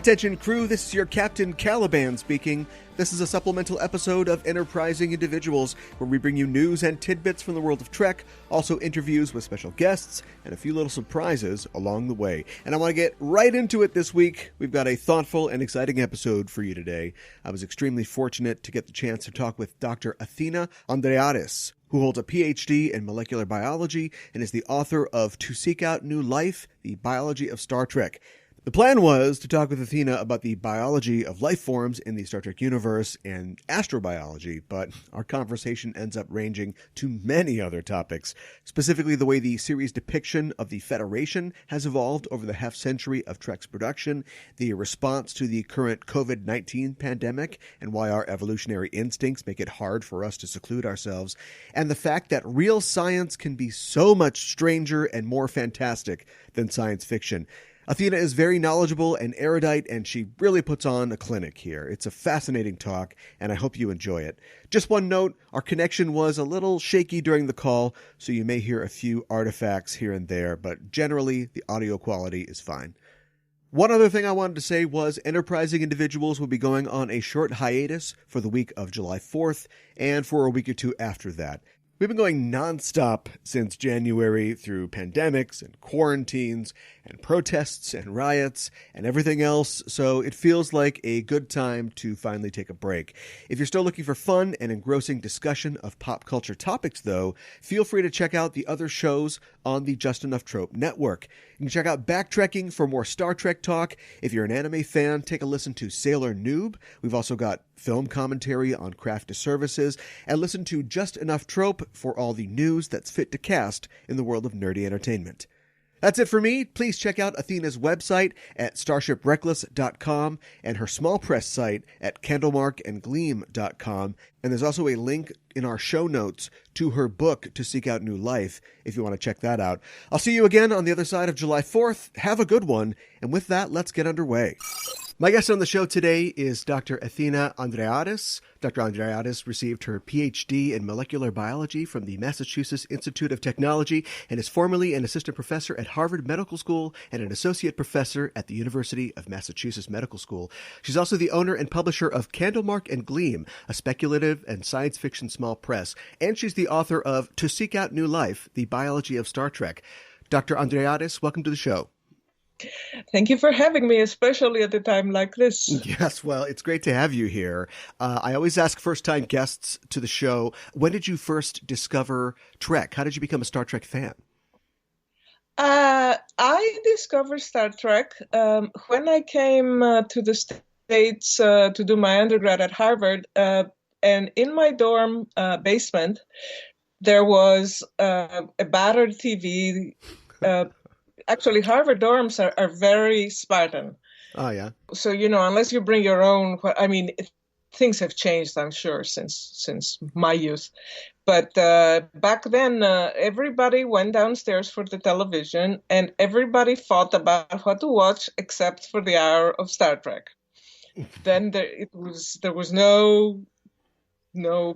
Attention crew, this is your Captain Caliban speaking. This is a supplemental episode of Enterprising Individuals, where we bring you news and tidbits from the world of Trek, also interviews with special guests, and a few little surprises along the way. And I want to get right into it this week. We've got a thoughtful and exciting episode for you today. I was extremely fortunate to get the chance to talk with Dr. Athena Andreadis, who holds a PhD in molecular biology and is the author of To Seek Out New Life, The Biology of Star Trek. The plan was to talk with Athena about the biology of life forms in the Star Trek universe and astrobiology, but our conversation ends up ranging to many other topics, specifically the way the series' depiction of the Federation has evolved over the half-century of Trek's production, the response to the current COVID-19 pandemic, and why our evolutionary instincts make it hard for us to seclude ourselves, and the fact that real science can be so much stranger and more fantastic than science fiction. Athena is very knowledgeable and erudite, and she really puts on a clinic here. It's a fascinating talk, and I hope you enjoy it. Just one note, our connection was a little shaky during the call, so you may hear a few artifacts here and there, but generally the audio quality is fine. One other thing I wanted to say was Enterprising Individuals will be going on a short hiatus for the week of July 4th and for a week or two after that. We've been going nonstop since January through pandemics and quarantines and protests and riots and everything else, so it feels like a good time to finally take a break. If you're still looking for fun and engrossing discussion of pop culture topics, though, feel free to check out the other shows on the Just Enough Trope network. You can check out Backtrekking for more Star Trek talk. If you're an anime fan, take a listen to Sailor Noob. We've also got film commentary on craft services, and listen to Just Enough Trope for all the news that's fit to cast in the world of nerdy entertainment. That's it for me. Please check out Athena's website at starshipreckless.com and her small press site at candlemarkandgleam.com. And there's also a link in our show notes to her book, To Seek Out New Life, if you want to check that out. I'll see you again on the other side of July 4th. Have a good one. And with that, let's get underway. My guest on the show today is Dr. Athena Andreadis. Dr. Andreadis received her PhD in molecular biology from the Massachusetts Institute of Technology and is formerly an assistant professor at Harvard Medical School and an associate professor at the University of Massachusetts Medical School. She's also the owner and publisher of Candlemark and Gleam, a speculative and science fiction small press, and she's the author of To Seek Out New Life, The Biology of Star Trek. Dr. Andreadis, welcome to the show. Thank you for having me, especially at a time like this. Yes, well, it's great to have you here. I always ask first-time guests to the show, when did you first discover Trek? How did you become a Star Trek fan? I discovered Star Trek when I came to the States to do my undergrad at Harvard. And in my dorm basement, there was a battered TV. Actually, Harvard dorms are very Spartan. Oh, yeah. So, unless you bring your own, things have changed, I'm sure, since my youth. But back then, everybody went downstairs for the television, and everybody fought about what to watch except for the hour of Star Trek. Then there was no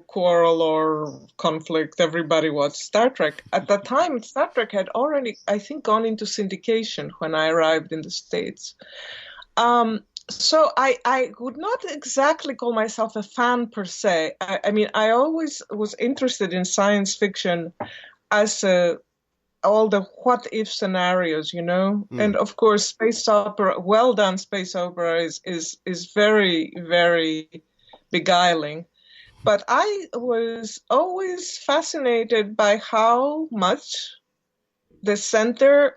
quarrel or conflict. Everybody watched Star Trek. At that time, Star Trek had already, I think, gone into syndication when I arrived in the States. So I would not exactly call myself a fan per se. I always was interested in science fiction as all the what-if scenarios, And of course, space opera, well-done space opera is very, very beguiling. But I was always fascinated by how much the center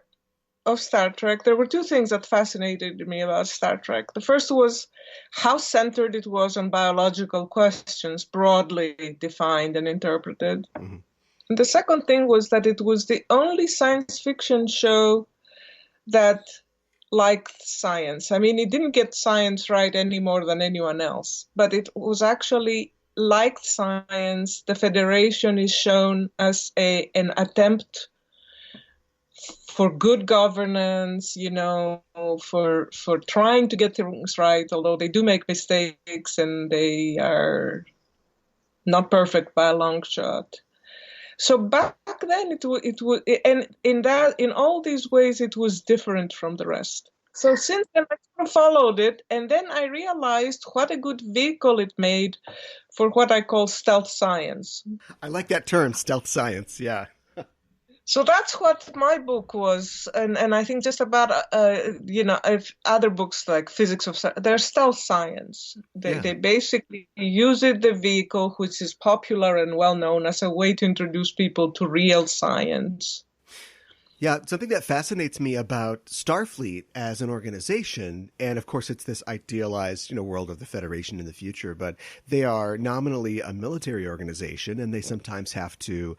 of Star Trek, there were two things that fascinated me about Star Trek. The first was how centered it was on biological questions, broadly defined and interpreted. Mm-hmm. And the second thing was that it was the only science fiction show that liked science. It didn't get science right any more than anyone else, but it was actually liked science. The Federation is shown as an attempt for good governance, for trying to get things right, although they do make mistakes and they are not perfect by a long shot. So back then it was, and in all these ways it was different from the rest. So since then, I sort of followed it, and then I realized what a good vehicle it made for what I call stealth science. I like that term, stealth science. Yeah. So that's what my book was, and I think just about if other books like physics of they're stealth science. They basically use it the vehicle which is popular and well known as a way to introduce people to real science. Yeah, something that fascinates me about Starfleet as an organization, and of course it's this idealized, world of the Federation in the future, but they are nominally a military organization, and they sometimes have to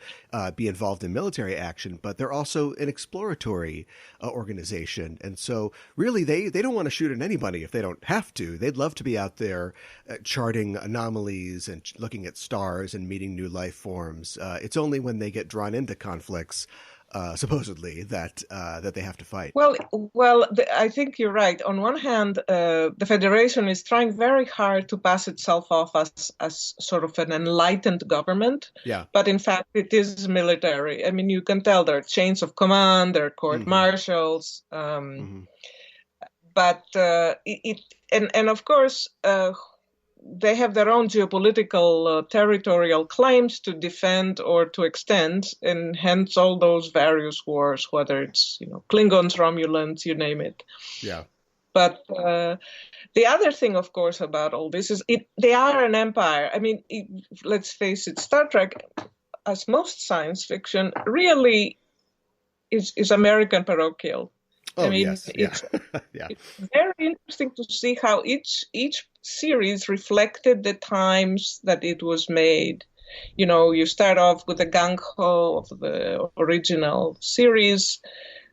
be involved in military action, but they're also an exploratory organization. And so really they don't want to shoot at anybody if they don't have to. They'd love to be out there charting anomalies and looking at stars and meeting new life forms. It's only when they get drawn into conflicts supposedly that they have to fight. I think you're right. On one hand, the Federation is trying very hard to pass itself off as sort of an enlightened government. Yeah. But in fact, it is military. I mean, you can tell there are chains of command, there are court-martials. But and of course, they have their own geopolitical territorial claims to defend or to extend, and hence all those various wars, whether it's Klingons, Romulans, you name it. Yeah. But the other thing, of course, about all this is they are an empire. I mean, let's face it, Star Trek, as most science fiction, really is American parochial. Oh, I mean, yes. it's very interesting to see how each series reflected the times that it was made. You start off with the gung-ho of the original series,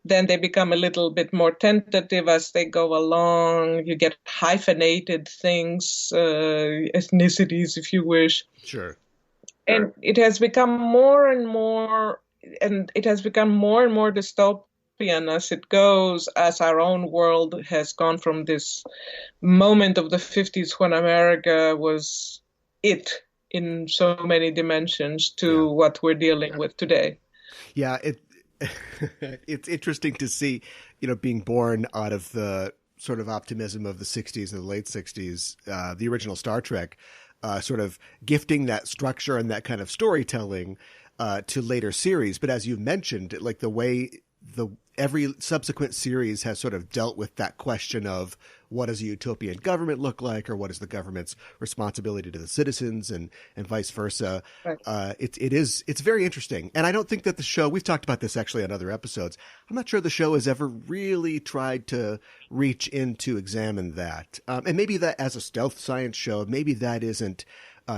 then they become a little bit more tentative as they go along. You get hyphenated things, ethnicities, if you wish. Sure. And it has become more and more dystopian as it goes, as our own world has gone from this moment of the 50s when America was it in so many dimensions to what we're dealing with today. Yeah, it's interesting to see, being born out of the sort of optimism of the 60s and the late 60s, the original Star Trek, sort of gifting that structure and that kind of storytelling to later series. But as you've mentioned, like the way every subsequent series has sort of dealt with that question of what does a utopian government look like, or what is the government's responsibility to the citizens, and vice versa. Right. It's very interesting. And I don't think that the show, we've talked about this actually on other episodes, I'm not sure the show has ever really tried to reach in to examine that. And maybe that as a stealth science show, maybe that isn't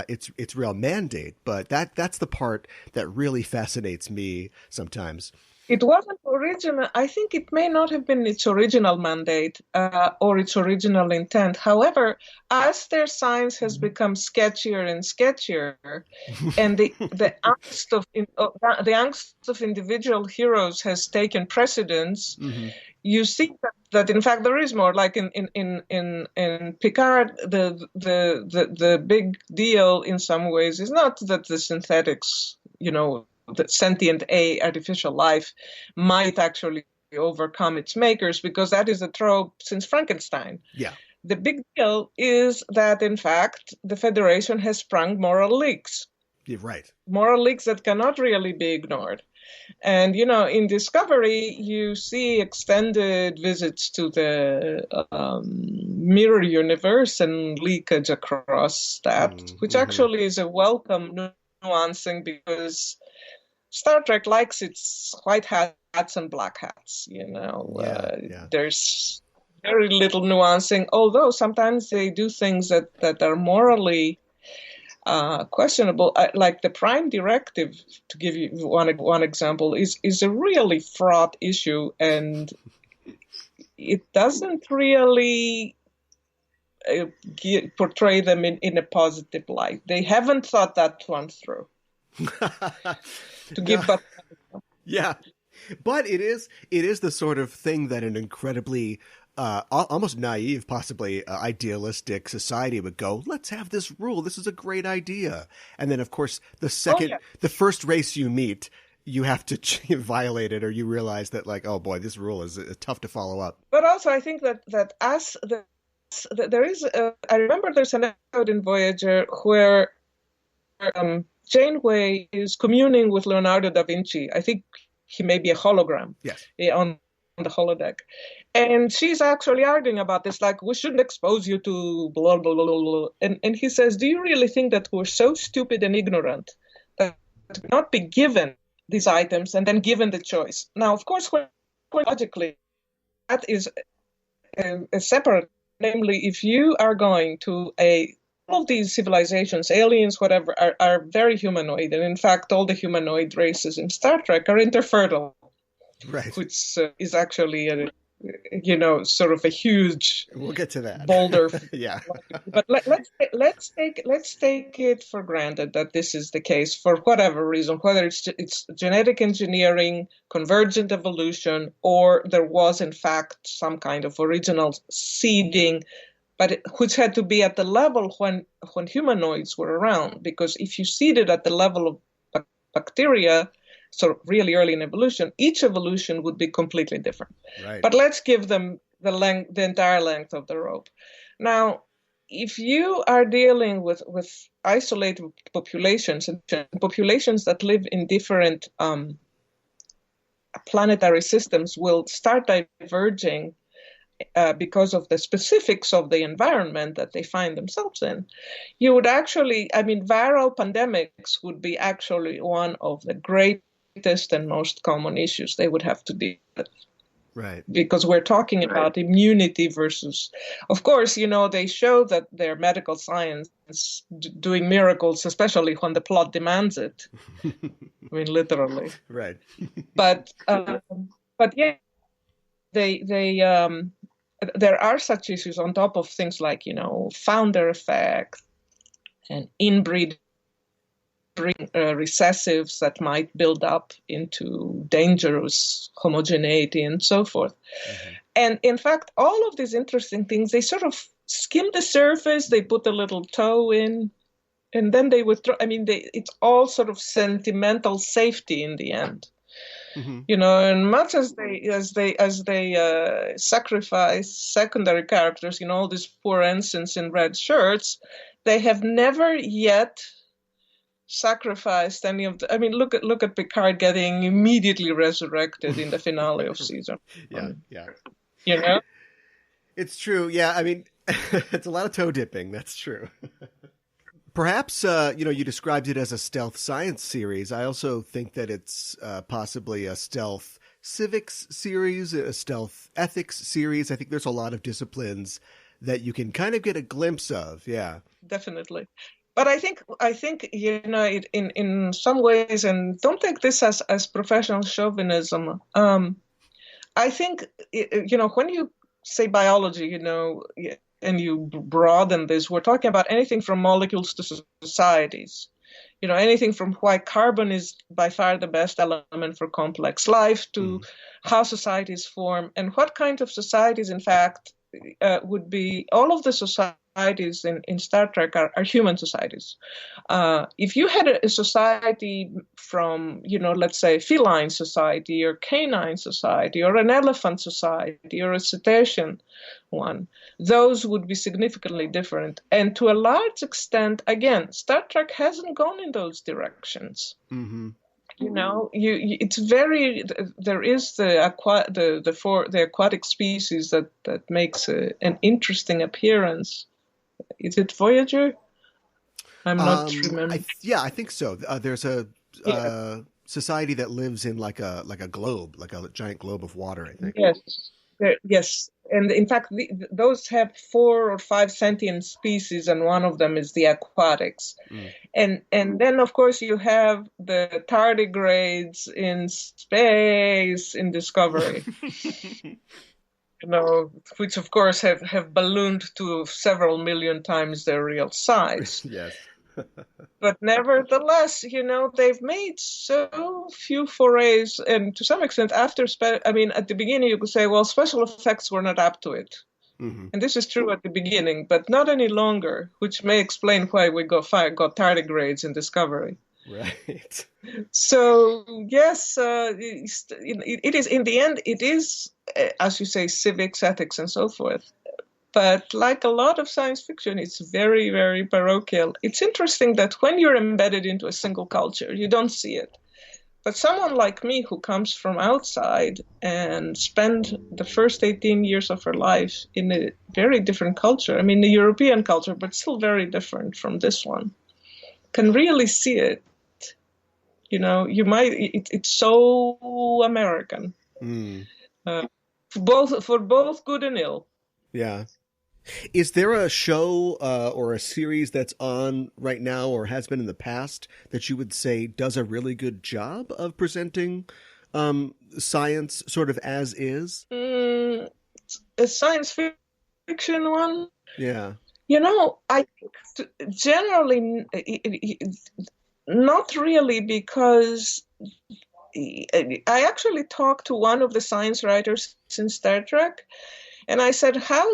its real mandate, but that's the part that really fascinates me sometimes. It wasn't original. I think it may not have been its original mandate or its original intent. However, as their science has become sketchier and sketchier, and the angst of individual heroes has taken precedence, you see that in fact there is more. Like in Picard, the big deal in some ways is not that the synthetics, the sentient artificial life might actually overcome its makers, because that is a trope since Frankenstein. Yeah. The big deal is that, in fact, the Federation has sprung moral leaks. Yeah, right. Moral leaks that cannot really be ignored. And, in Discovery, you see extended visits to the mirror universe and leakage across that, which actually is a welcome nuancing, because Star Trek likes its white hats and black hats, There's very little nuancing, although sometimes they do things that are morally questionable. Like the Prime Directive, to give you one example, is a really fraught issue, and it doesn't really portray them in a positive light. They haven't thought that one through. Yeah, but it is the sort of thing that an incredibly almost naive, possibly idealistic society would go, let's have this rule, this is a great idea. And then of course the first race you meet you have to violate it, or you realize that, like, oh boy, this rule is tough to follow up. But also, I think that there is I remember there's an episode in Voyager where Janeway is communing with Leonardo da Vinci. I think he may be a hologram. Yes. On the holodeck. And she's actually arguing about this, like, we shouldn't expose you to blah, blah, blah, blah. And he says, do you really think that we're so stupid and ignorant that to not be given these items and then given the choice? Now, of course, logically, that is a separate, namely, if you are going to all of these civilizations, aliens, whatever, are very humanoid. And in fact, all the humanoid races in Star Trek are interfertile. Right. Which is actually sort of a huge. We'll get to that. Boulder. Yeah. But let's take it for granted that this is the case for whatever reason, whether it's genetic engineering, convergent evolution, or there was in fact some kind of original seeding, but which had to be at the level when humanoids were around. Because if you seeded at the level of bacteria, so really early in evolution, each evolution would be completely different. Right. But let's give them the entire length of the rope. Now, if you are dealing with isolated populations and populations that live in different planetary systems will start diverging because of the specifics of the environment that they find themselves in, you would actually, viral pandemics would be actually one of the greatest and most common issues they would have to deal with. Right. Because we're talking about immunity versus, of course, they show that their medical science is doing miracles, especially when the plot demands it. Literally. Right. But yeah, there are such issues on top of things like, founder effect and inbreed recessives that might build up into dangerous homogeneity and so forth. Mm-hmm. And in fact, all of these interesting things, they sort of skim the surface, they put a little toe in, and then they withdraw. It's all sort of sentimental safety in the end. Mm-hmm. And much as they sacrifice secondary characters, all these poor ensigns in red shirts, they have never yet sacrificed any of the. Look at Picard getting immediately resurrected in the finale of season. Yeah. It's true. Yeah, it's a lot of toe dipping. That's true. Perhaps you described it as a stealth science series. I also think that it's possibly a stealth civics series, a stealth ethics series. I think there's a lot of disciplines that you can kind of get a glimpse of. Yeah, definitely. But I think in some ways, and don't take this as professional chauvinism. I think when you say biology, and you broaden this, we're talking about anything from molecules to societies. Anything from why carbon is by far the best element for complex life to how societies form and what kind of societies, in fact, would be all of the societies in Star Trek are human societies. If you had a society from, let's say, feline society or canine society or an elephant society or a cetacean one, those would be significantly different. And to a large extent, again, Star Trek hasn't gone in those directions. Mm-hmm. It's very. There is the aquatic species that makes an interesting appearance. Is it Voyager? I'm not remembering. I think so. There's a society that lives in like a globe, like a giant globe of water, I think. Yes. And in fact, those have 4 or 5 sentient species, and one of them is the aquatics. And then, of course, you have the tardigrades in space in Discovery. Which of course have ballooned to several million times their real size. Yes. But nevertheless, they've made so few forays, and to some extent, at the beginning you could say, well, special effects were not up to it. Mm-hmm. And this is true at the beginning, but not any longer, which may explain why we got tardigrades in Discovery. Right. So yes, it is in the end. It is, as you say, civics, ethics, and so forth. But like a lot of science fiction, it's very, very parochial. It's interesting that when you're embedded into a single culture, you don't see it. But someone like me who comes from outside and spent the first 18 years of her life in a very different culture, I mean, the European culture, but still very different from this one, can really see it. You know, it's so American, uh, for both good and ill. Yeah. Is there a show or a series that's on right now or has been in the past that you would say does a really good job of presenting science sort of as is? A science fiction one? Yeah. You know, I think generally not really, because I actually talked to one of the science writers in Star Trek, and I said, how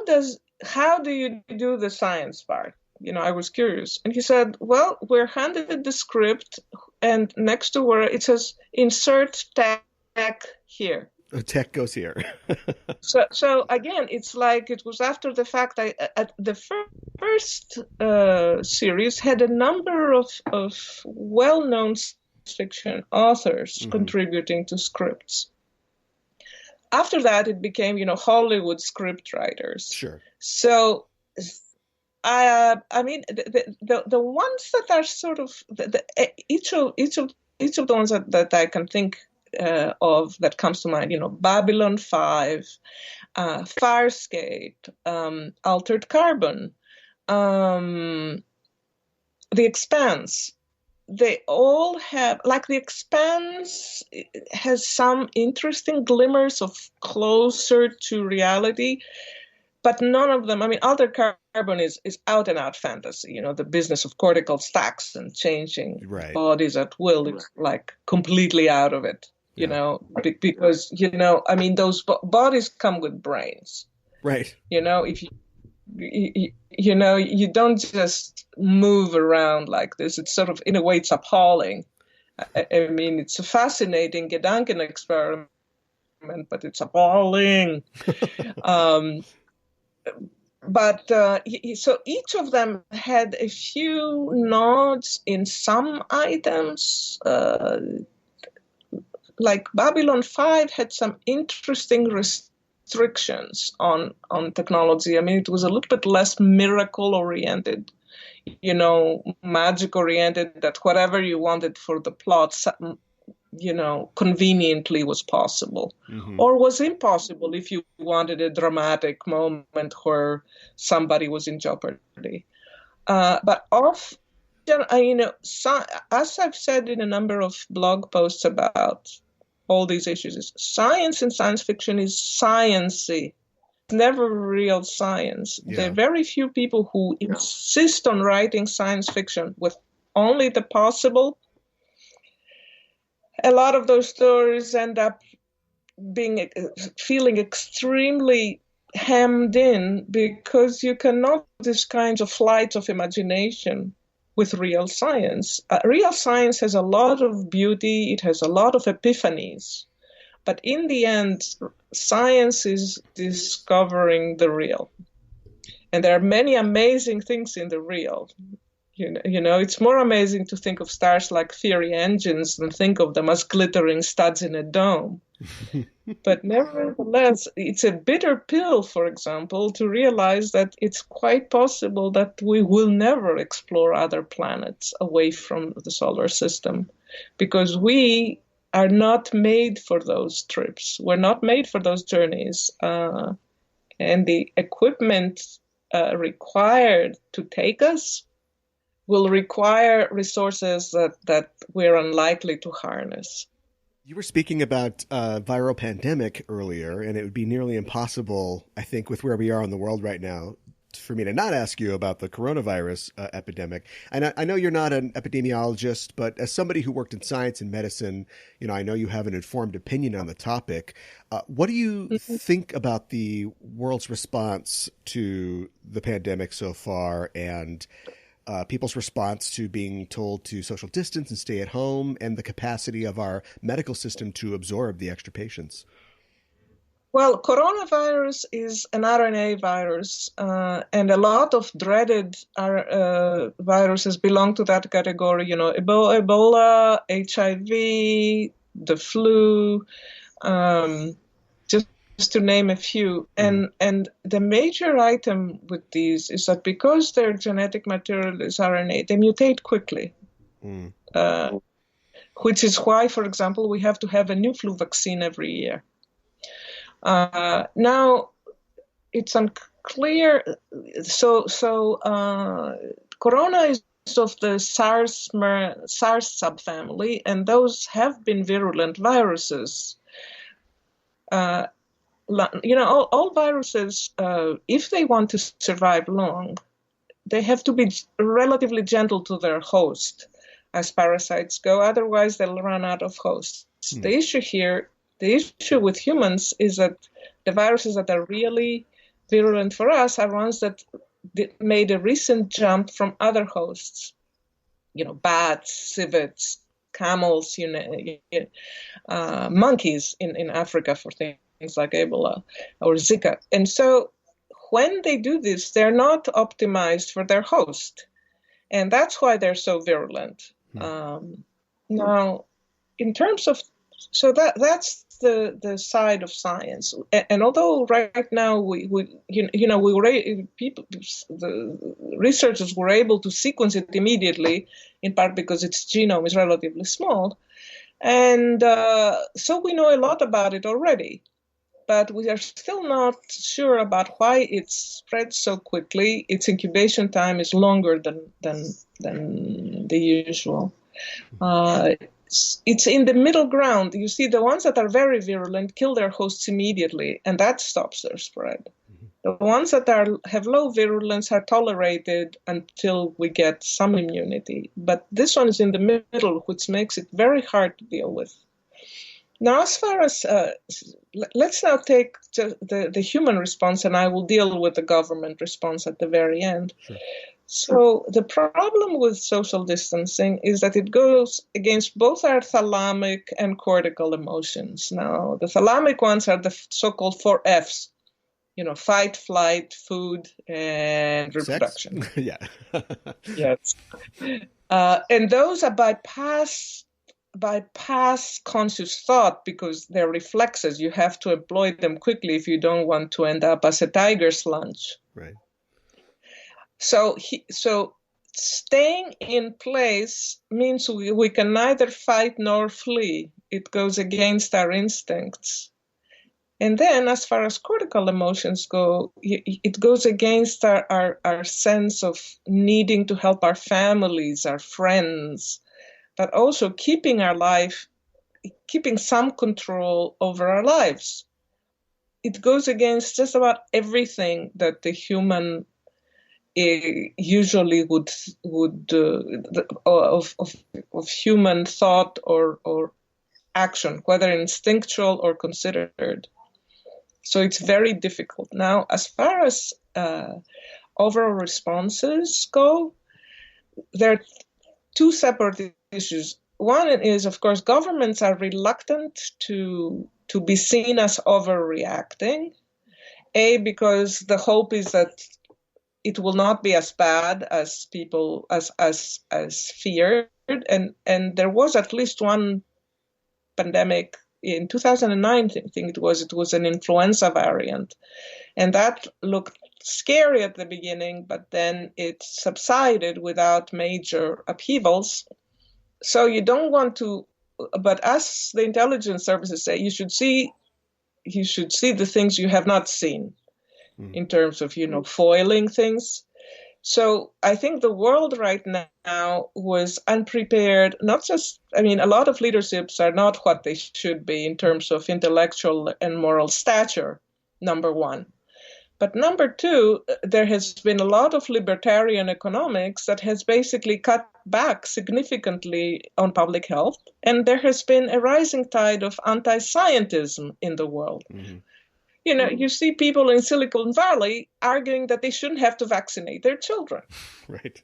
do you do the science part? You know, I was curious. And he said, well, we're handed the script, and next to where it says, insert tech here. Oh, tech goes here. So again, it's like it was after the fact. The first series had a number of well-known science fiction authors contributing to scripts. After that, it became, Hollywood script writers. Sure. So, I mean, the ones that are sort of each of the ones that I can think of that comes to mind, Babylon 5, Farscape, Altered Carbon, The Expanse. They all have, like, The Expanse has some interesting glimmers of closer to reality, but none of them, I mean, Altered Carbon is out and out fantasy, the business of cortical stacks and changing bodies at will is like completely out of it, because, I mean, those bodies come with brains. Right. If you don't just move around like this. It's sort of, in a way, it's appalling. I mean, it's a fascinating Gedanken experiment, but it's appalling. So each of them had a few nods in some items. Like Babylon 5 had some interesting restrictions on technology. I mean, it was a little bit less miracle-oriented, magic-oriented, that whatever you wanted for the plot, conveniently was possible, or was impossible if you wanted a dramatic moment where somebody was in jeopardy. But often, as I've said in a number of blog posts about all these issues, science in science fiction is science-y. It's never real science. Yeah. There are very few people who insist on writing science fiction with only the possible. A lot of those stories end up feeling extremely hemmed in because you cannot do these kinds of flights of imagination with real science. Real science has a lot of beauty. It has a lot of epiphanies. But in the end, science is discovering the real. And there are many amazing things in the real. It's more amazing to think of stars like theory engines than think of them as glittering studs in a dome. But nevertheless, it's a bitter pill, for example, to realize that it's quite possible that we will never explore other planets away from the solar system, because we are not made for those trips. We're not made for those journeys. And the equipment required to take us will require resources that we're unlikely to harness. You were speaking about viral pandemic earlier, and it would be nearly impossible, I think, with where we are in the world right now, for me to not ask you about the coronavirus epidemic. And I know you're not an epidemiologist, but as somebody who worked in science and medicine, I know you have an informed opinion on the topic. What do you think about the world's response to the pandemic so far, and people's response to being told to social distance and stay at home, and the capacity of our medical system to absorb the extra patients? Well, coronavirus is an RNA virus, and a lot of dreaded viruses belong to that category. Ebola, HIV, the flu, just to name a few. And the major item with these is that because their genetic material is RNA, they mutate quickly. Which is why, for example, we have to have a new flu vaccine every year. Now, it's unclear. Corona is of the SARS subfamily, and those have been virulent viruses. All viruses, if they want to survive long, they have to be relatively gentle to their host as parasites go. Otherwise, they'll run out of hosts. The issue with humans is that the viruses that are really virulent for us are ones that made a recent jump from other hosts. Bats, civets, camels, monkeys in Africa for things like Ebola or Zika. And so when they do this, they're not optimized for their host. And that's why they're so virulent. Now, in terms of, so that's the side of science. And although right now the researchers were able to sequence it immediately, in part because its genome is relatively small, and so we know a lot about it already. But we are still not sure about why it spreads so quickly. Its incubation time is longer than the usual. It's in the middle ground. You see, the ones that are very virulent kill their hosts immediately, and that stops their spread. The ones that have low virulence are tolerated until we get some immunity. But this one is in the middle, which makes it very hard to deal with. Now, as far as, let's now take the human response, and I will deal with the government response at the very end. Sure. So the problem with social distancing is that it goes against both our thalamic and cortical emotions. Now, the thalamic ones are the so-called 4 Fs, fight, flight, food, and reproduction. Sex? Yeah. Yes. And those are bypass conscious thought because they're reflexes. You have to employ them quickly if you don't want to end up as a tiger's lunch. Right. So staying in place means we can neither fight nor flee. It goes against our instincts. And then as far as cortical emotions go, it goes against our sense of needing to help our families, our friends, but also keeping some control over our lives. It goes against just about everything that the human usually would of human thought or action, whether instinctual or considered. So it's very difficult. Now, as far as overall responses go, there are two separate issues. One is, of course, governments are reluctant to be seen as overreacting. Because the hope is that it will not be as bad as people as feared. And there was at least one pandemic in 2009. I think it was an influenza variant, and that looked scary at the beginning, but then it subsided without major upheavals. So you don't want to, but as the intelligence services say, you should see the things you have not seen in terms of, foiling things. So I think the world right now was unprepared. A lot of leaderships are not what they should be in terms of intellectual and moral stature, number one. But number two, there has been a lot of libertarian economics that has basically cut back significantly on public health. And there has been a rising tide of anti-scientism in the world. Mm-hmm. You see people in Silicon Valley arguing that they shouldn't have to vaccinate their children. Right.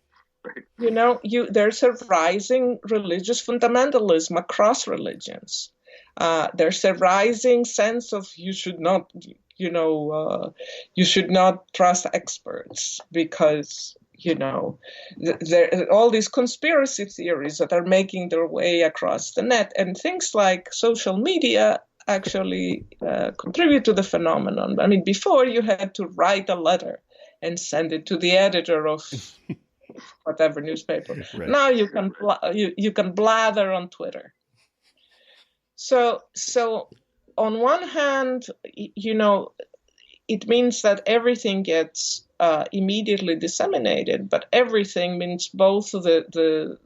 There's a rising religious fundamentalism across religions. There's a rising sense of you should not trust experts because there all these conspiracy theories that are making their way across the net, and things like social media actually contribute to the phenomenon. I mean, before you had to write a letter and send it to the editor of whatever newspaper. Right. Now you can blather on Twitter. So on one hand, it means that everything gets immediately disseminated, but everything means both the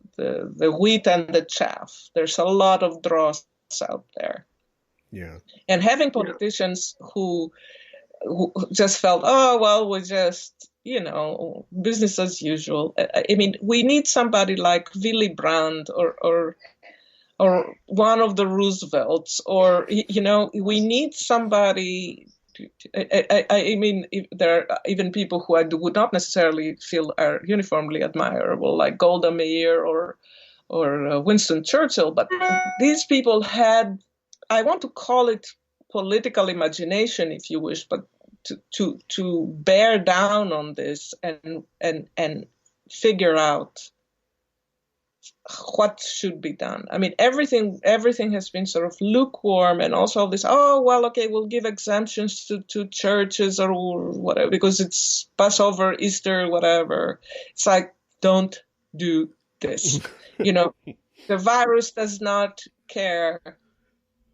wheat and the chaff. There's a lot of dross out there. Yeah. And having politicians who just felt, oh, well, we're just, business as usual. I mean, we need somebody like Willy Brandt or one of the Roosevelts, or, we need somebody. I mean, there are even people who I would not necessarily feel are uniformly admirable, like Golda Meir or Winston Churchill. But these people had, I want to call it political imagination, if you wish, but to bear down on this and figure out what should be done. I mean, everything has been sort of lukewarm, and also this, oh, well, okay, we'll give exemptions to churches or whatever because it's Passover, Easter, whatever. It's like, don't do this. The virus does not care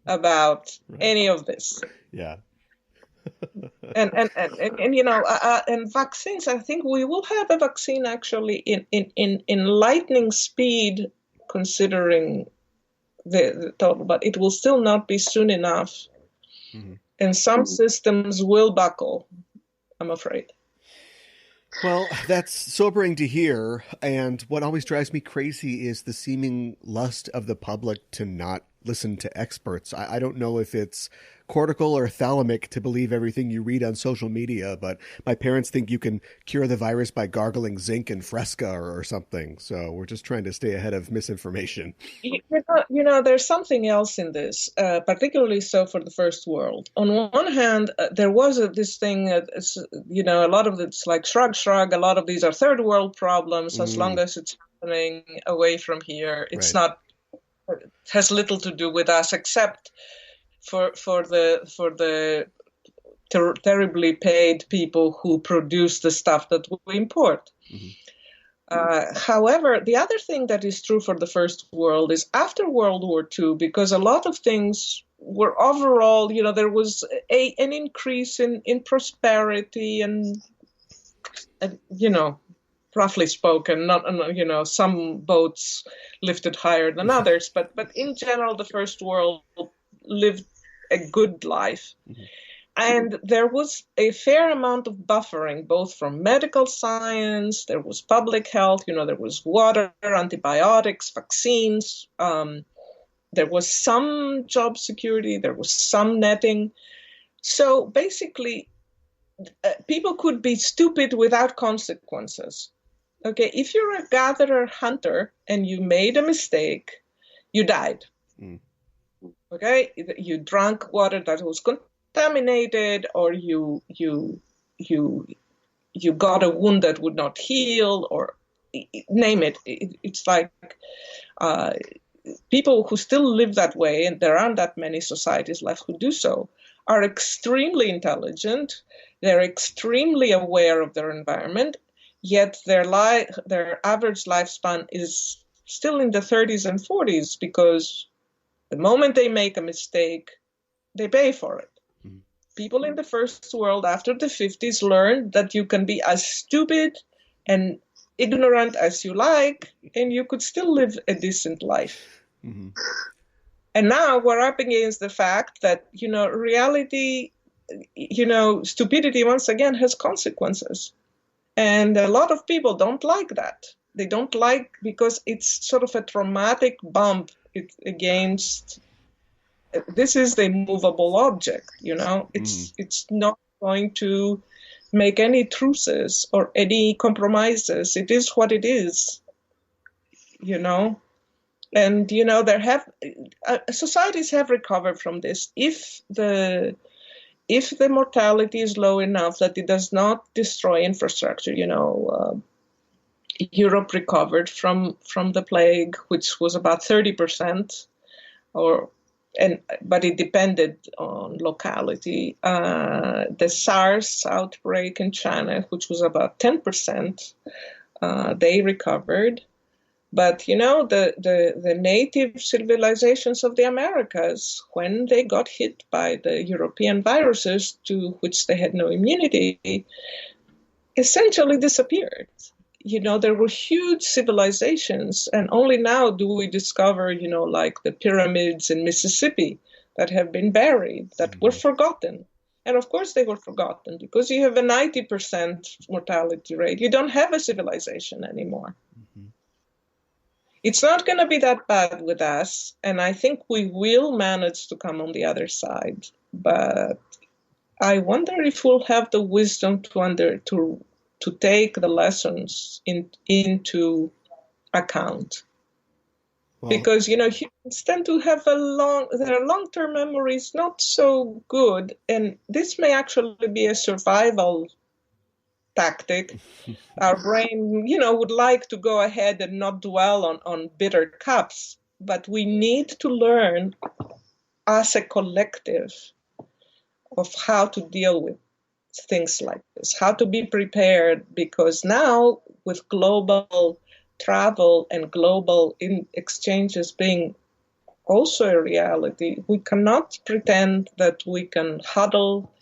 about any of this. Yeah. and vaccines, I think we will have a vaccine actually in lightning speed, considering the total, but it will still not be soon enough. Mm-hmm. And some systems will buckle, I'm afraid. Well, that's sobering to hear. And what always drives me crazy is the seeming lust of the public to not listen to experts. I don't know if it's cortical or thalamic to believe everything you read on social media, but my parents think you can cure the virus by gargling zinc and Fresca or something. So we're just trying to stay ahead of misinformation. There's something else in this, particularly so for the first world. On one hand, there was this thing, a lot of it's like shrug. A lot of these are third world problems. As long as it's happening away from here, it's not. It has little to do with us, except for the terribly paid people who produce the stuff that we import. Mm-hmm. However, the other thing that is true for the first world is after World War II, because a lot of things were overall, there was an increase in prosperity and roughly spoken, not some boats lifted higher than others, but in general, the first world lived a good life. Mm-hmm. And there was a fair amount of buffering, both from medical science, there was public health, there was water, antibiotics, vaccines, there was some job security, there was some netting. So basically, people could be stupid without consequences. Okay, if you're a gatherer-hunter and you made a mistake, you died. Mm. Okay, you drank water that was contaminated, or you got a wound that would not heal, or name it. It's like people who still live that way, and there aren't that many societies left who do so, are extremely intelligent. They're extremely aware of their environment. Yet their average lifespan is still in the 30s and 40s because the moment they make a mistake, they pay for it. Mm-hmm. People in the first world after the 50s learned that you can be as stupid and ignorant as you like, and you could still live a decent life. Mm-hmm. And now we're up against the fact that, reality, stupidity once again has consequences. And a lot of people don't like that. They don't like because it's sort of a traumatic bump against. This is the movable object, It's not going to make any truces or any compromises. It is what it is, you know. And, you know, societies have recovered from this. If the mortality is low enough that it does not destroy infrastructure, you know, Europe recovered from the plague, which was about 30%, but it depended on locality. The SARS outbreak in China, which was about 10%, they recovered. But, you know, the native civilizations of the Americas, when they got hit by the European viruses to which they had no immunity, essentially disappeared. You know, there were huge civilizations, and only now do we discover, you know, like the pyramids in Mississippi that have been buried, that were forgotten. And of course they were forgotten because you have a 90% mortality rate. You don't have a civilization anymore. Mm-hmm. It's not going to be that bad with us, and I think we will manage to come on the other side. But I wonder if we'll have the wisdom to take the lessons into account. Well, because, you know, humans tend to have their long-term memory is not so good, and this may actually be a survival tactic. Our brain, you know, would like to go ahead and not dwell on bitter cups, but we need to learn as a collective of how to deal with things like this, how to be prepared, because now with global travel and global exchanges being also a reality, we cannot pretend that we can huddle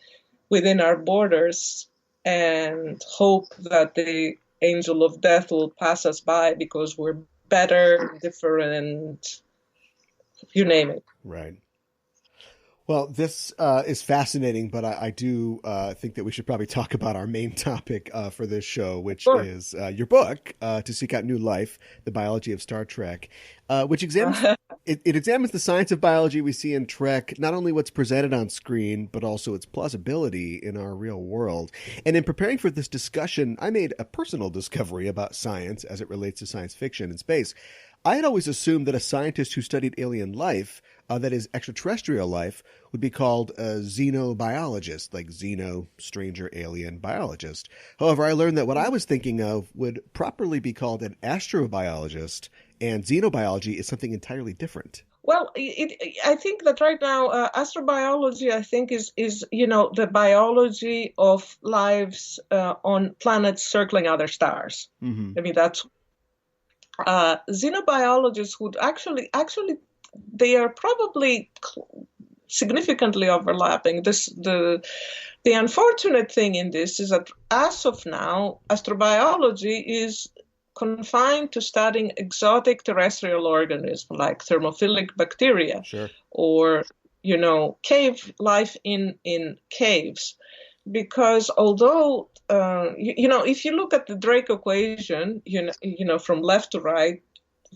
within our borders and hope that the angel of death will pass us by because we're better, different, you name it. Right. Well, this is fascinating, but I do think that we should probably talk about our main topic for this show, which is your book, To Seek Out New Life, The Biology of Star Trek, which examines it examines the science of biology we see in Trek, not only what's presented on screen, but also its plausibility in our real world. And in preparing for this discussion, I made a personal discovery about science as it relates to science fiction and space. I had always assumed that a scientist who studied alien life, that is extraterrestrial life, would be called a xenobiologist, like xeno, stranger, alien biologist. However, I learned that what I was thinking of would properly be called an astrobiologist, and xenobiology is something entirely different. Well, I think that right now, astrobiology, I think, is you know, the biology of lives on planets circling other stars. Mm-hmm. I mean, that's xenobiologists would actually they are probably significantly overlapping. The unfortunate thing in this is that as of now, astrobiology is confined to studying exotic terrestrial organisms like thermophilic bacteria, sure, or, you know, cave life in caves. Because although, you know, if you look at the Drake equation, you know, from left to right,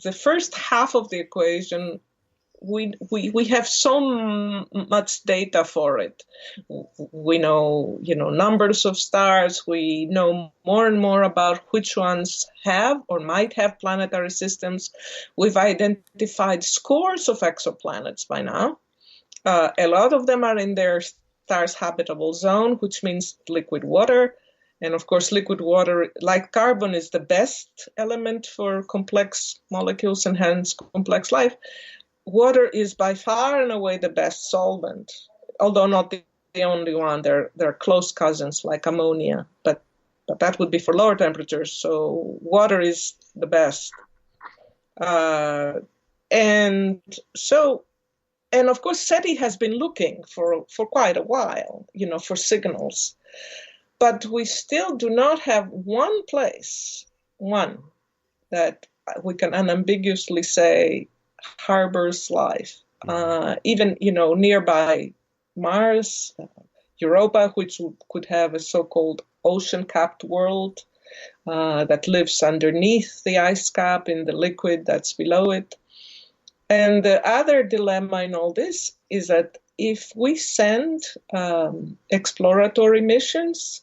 the first half of the equation, we have so much data for it. We know, you know, numbers of stars. We know more and more about which ones have or might have planetary systems. We've identified scores of exoplanets by now. A lot of them are in their star's habitable zone, which means liquid water. And of course, liquid water, like carbon, is the best element for complex molecules and hence complex life. Water is by far and away the best solvent, although not the only one. They're close cousins like ammonia, but that would be for lower temperatures. So water is the best. And of course, SETI has been looking for quite a while, you know, for signals. But we still do not have one that we can unambiguously say harbors life. Even, you know, nearby Mars, Europa, which could have a so-called ocean-capped world that lives underneath the ice cap in the liquid that's below it. And the other dilemma in all this is that if we send exploratory missions,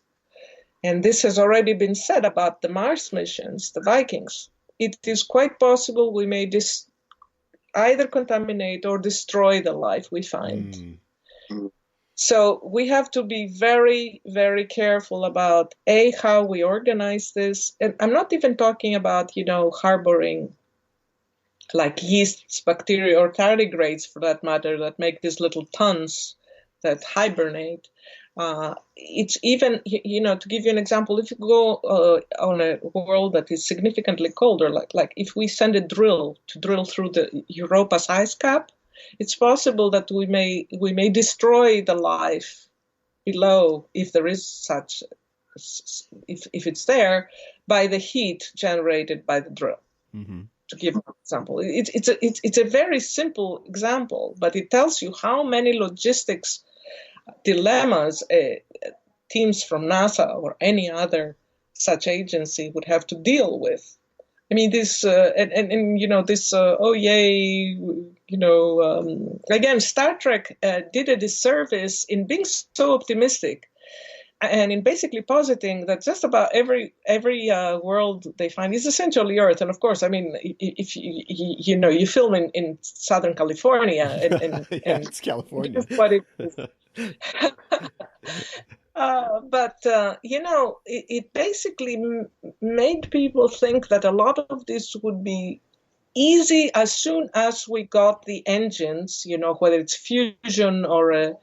and this has already been said about the Mars missions, the Vikings, it is quite possible we may either contaminate or destroy the life we find. So we have to be very, very careful about how we organize this. And I'm not even talking about, harboring like yeasts, bacteria, or tardigrades, for that matter, that make these little tons that hibernate. It's even, to give you an example, if you go on a world that is significantly colder, like if we send a drill to drill through the Europa's ice cap, it's possible that we may destroy the life below, if there is such, if it's there, by the heat generated by the drill. Mm-hmm. To give an example, it's a very simple example, but it tells you how many logistics dilemmas teams from NASA or any other such agency would have to deal with. I mean, this again, Star Trek did a disservice in being so optimistic and in basically positing that just about every world they find is essentially Earth. And of course, I mean, if you film in Southern California, and it's California. What it is. But it basically made people think that a lot of this would be easy as soon as we got the engines, whether it's fusion or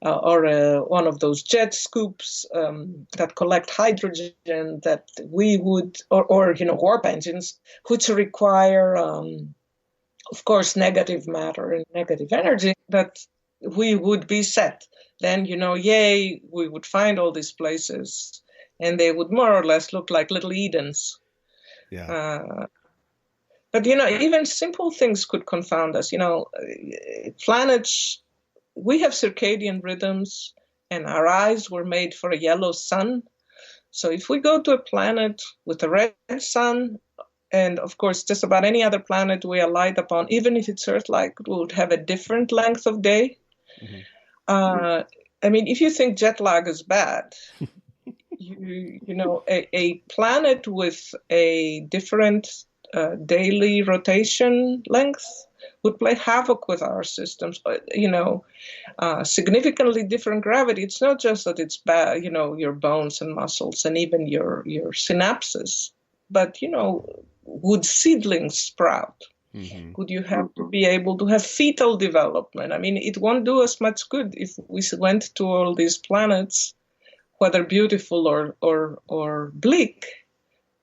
one of those jet scoops that collect hydrogen, that we would, or warp engines, which require, of course, negative matter and negative energy, that we would be set. Then, we would find all these places, and they would more or less look like little Edens. Yeah. But, even simple things could confound us. Planets, we have circadian rhythms, and our eyes were made for a yellow sun. So if we go to a planet with a red sun, and of course, just about any other planet we alight upon, even if it's Earth-like, would have a different length of day. Mm-hmm. I mean, if you think jet lag is bad, a planet with a different daily rotation length would play havoc with our systems. Significantly different gravity. It's not just that it's bad, your bones and muscles and even your synapses, but would seedlings sprout? Mm-hmm. Would you have to be able to have fetal development? I mean, it won't do us much good if we went to all these planets, whether beautiful or bleak,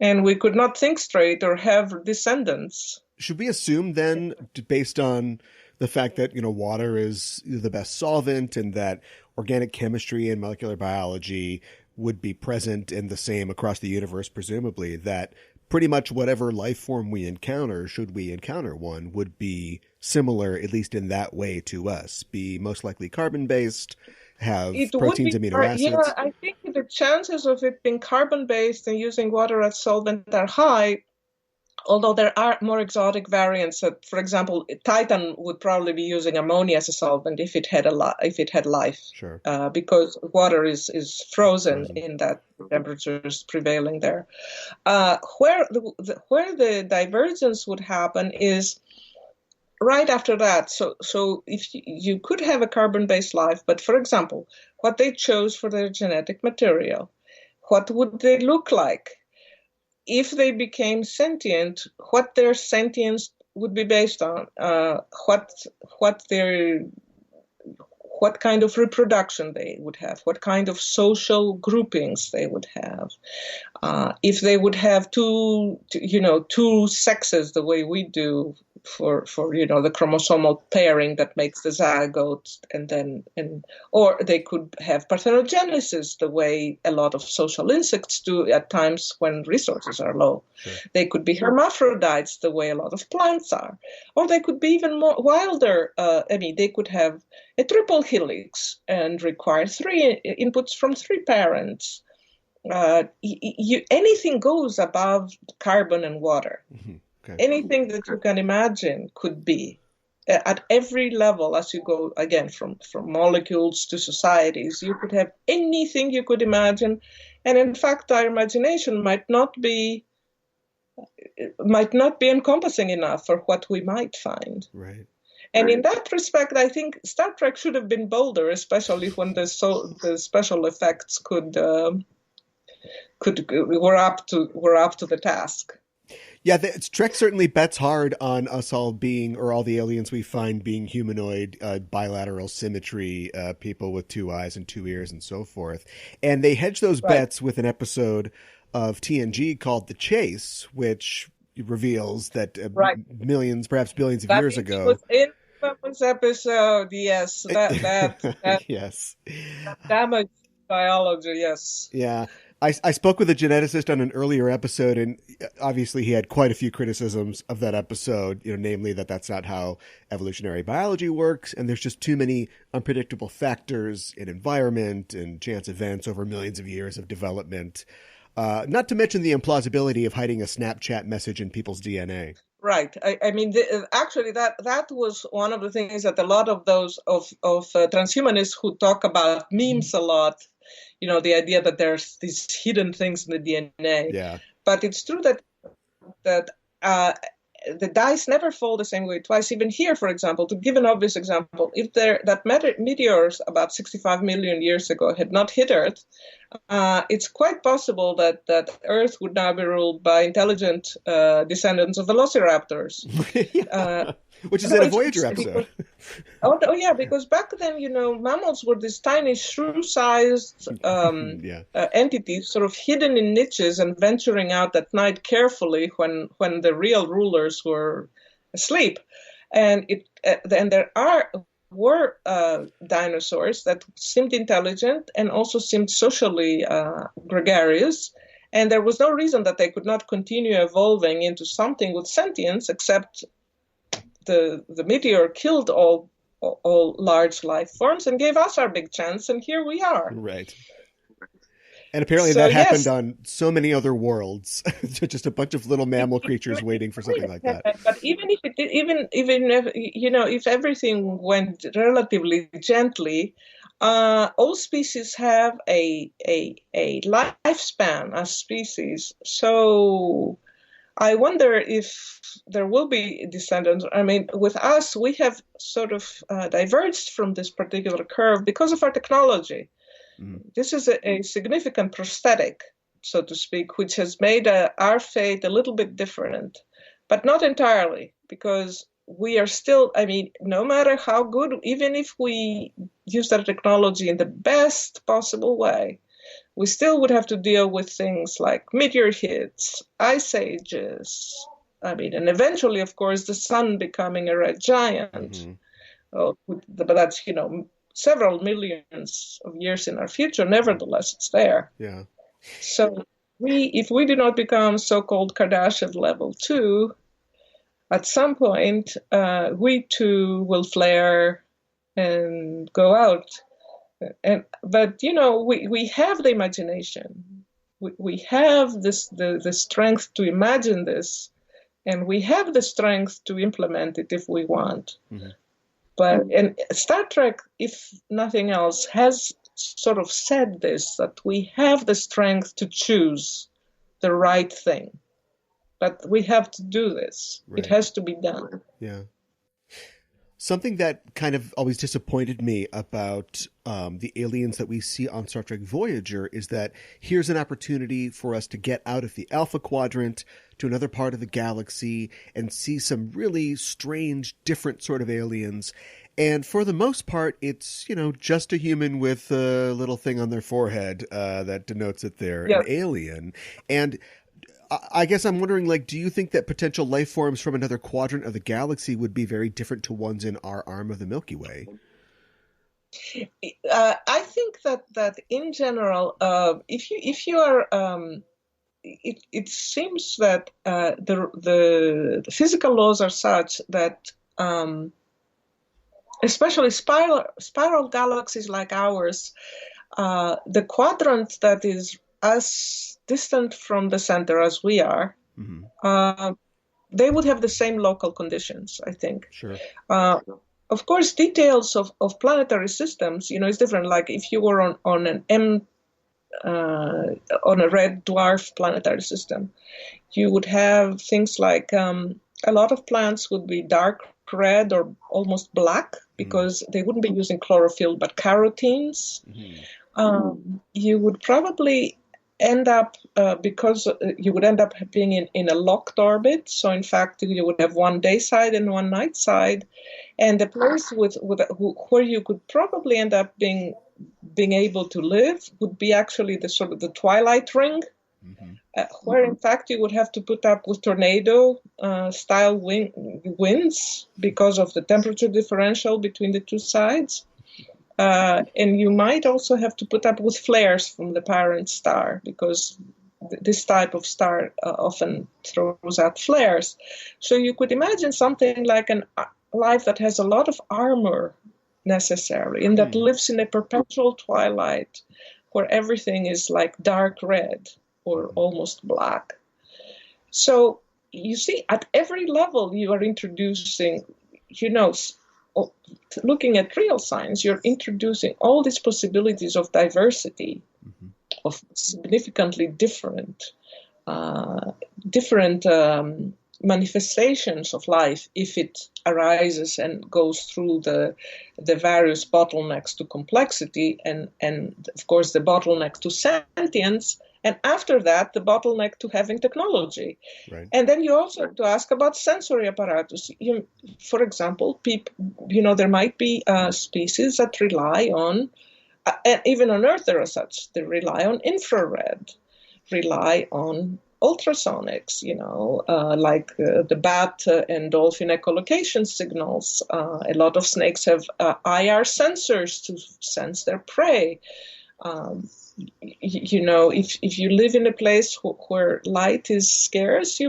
and we could not think straight or have descendants. Should we assume then, based on the fact that, water is the best solvent and that organic chemistry and molecular biology would be present and the same across the universe, presumably, that pretty much whatever life form we encounter, should we encounter one, would be similar, at least in that way, to us, be most likely carbon-based, have proteins, amino acids? Yeah, I think the chances of it being carbon-based and using water as solvent are high, although there are more exotic variants. That, for example, Titan would probably be using ammonia as a solvent if it had life. Sure. Because water is frozen in that temperatures prevailing there. Where the divergence would happen is right after that. So if you could have a carbon-based life, but for example, what they chose for their genetic material, what would they look like? If they became sentient, what their sentience would be based on, what kind of reproduction they would have, what kind of social groupings they would have, if they would have two sexes the way we do for the chromosomal pairing that makes the zygote, or they could have parthenogenesis the way a lot of social insects do at times when resources are low. Sure. They could be hermaphrodites the way a lot of plants are, or they could be even more wilder. They could have a triple helix and require 3 inputs from 3 parents. Anything goes above carbon and water. Mm-hmm. Okay. Anything that you can imagine could be. at every level, as you go again from molecules to societies, you could have anything you could imagine, and in fact, our imagination might not be encompassing enough for what we might find. Right. And in that respect, I think Star Trek should have been bolder, especially when the special effects were up to the task. Yeah, Trek certainly bets hard on us all being, or all the aliens we find being humanoid, bilateral symmetry, people with 2 eyes and 2 ears and so forth. And they hedge those bets with an episode of TNG called The Chase, which reveals that millions, perhaps billions of years ago. Was in this episode, yes. That yes. Damaged biology, yes. Yeah. I spoke with a geneticist on an earlier episode, and obviously he had quite a few criticisms of that episode, namely that that's not how evolutionary biology works, and there's just too many unpredictable factors in environment and chance events over millions of years of development, not to mention the implausibility of hiding a Snapchat message in people's DNA. Right. I mean, actually, that was one of the things that a lot of those of transhumanists who talk about memes a lot, the idea that there's these hidden things in the DNA. Yeah. But it's true that the dice never fall the same way twice. Even here, for example, to give an obvious example, if that meteors about 65 million years ago had not hit Earth, it's quite possible that Earth would now be ruled by intelligent descendants of velociraptors. Yeah. Which is in a Voyager episode. Because back then, mammals were these tiny shrew-sized entities, sort of hidden in niches and venturing out at night carefully when the real rulers were asleep. And there were dinosaurs that seemed intelligent and also seemed socially gregarious. And there was no reason that they could not continue evolving into something with sentience, except the meteor killed all large life forms and gave us our big chance, and here we are. Right. And apparently that happened on so many other worlds. Just a bunch of little mammal creatures waiting for something like that. But even if if everything went relatively gently, all species have a lifespan as species. So I wonder if there will be descendants. I mean, with us, we have sort of diverged from this particular curve because of our technology. Mm. This is a significant prosthetic, so to speak, which has made our fate a little bit different, but not entirely, because we are still, no matter how good, even if we use that technology in the best possible way, we still would have to deal with things like meteor hits, ice ages, and eventually, of course, the sun becoming a red giant. Mm-hmm. But that's, several millions of years in our future. Nevertheless, it's there. Yeah. So if we do not become so-called Kardashian level 2, at some point, we too will flare and go out. But we have the imagination. We have the strength to imagine this, and we have the strength to implement it if we want. Mm-hmm. And Star Trek, if nothing else, has sort of said this, that we have the strength to choose the right thing. But we have to do this. Right. It has to be done. Yeah. Something that kind of always disappointed me about the aliens that we see on Star Trek Voyager is that here's an opportunity for us to get out of the Alpha Quadrant to another part of the galaxy and see some really strange, different sort of aliens. And for the most part, it's, just a human with a little thing on their forehead that denotes that they're an alien. And I guess I'm wondering, do you think that potential life forms from another quadrant of the galaxy would be very different to ones in our arm of the Milky Way? I think that in general, if you are, it seems that the physical laws are such that, especially spiral galaxies like ours, the quadrant that is as distant from the center as we are, mm-hmm. they would have the same local conditions, I think. Sure. Of course, details of planetary systems, is different. Like if you were on a red dwarf planetary system, you would have things like a lot of plants would be dark red or almost black because they wouldn't be using chlorophyll but carotenes. You would probably end up because you would end up being in a locked orbit. So in fact, you would have one day side and one night side, and the place where you could probably end up being able to live would be actually the sort of the twilight ring, where in fact you would have to put up with tornado style winds because of the temperature differential between the two sides. And you might also have to put up with flares from the parent star because this type of star often throws out flares. So you could imagine something like a life that has a lot of armor necessary and that lives in a perpetual twilight where everything is like dark red or almost black. So you see, at every level you are introducing, looking at real science, you're introducing all these possibilities of diversity, of significantly different manifestations of life if it arises and goes through the various bottlenecks to complexity and of course the bottleneck to sentience, and after that the bottleneck to having technology. Right. And then you also have to ask about sensory apparatus. For example, there might be species that rely on, and even on Earth there are such, they rely on infrared, rely on ultrasonics, like the bat and dolphin echolocation signals. A lot of snakes have IR sensors to sense their prey. If you live in a place where light is scarce,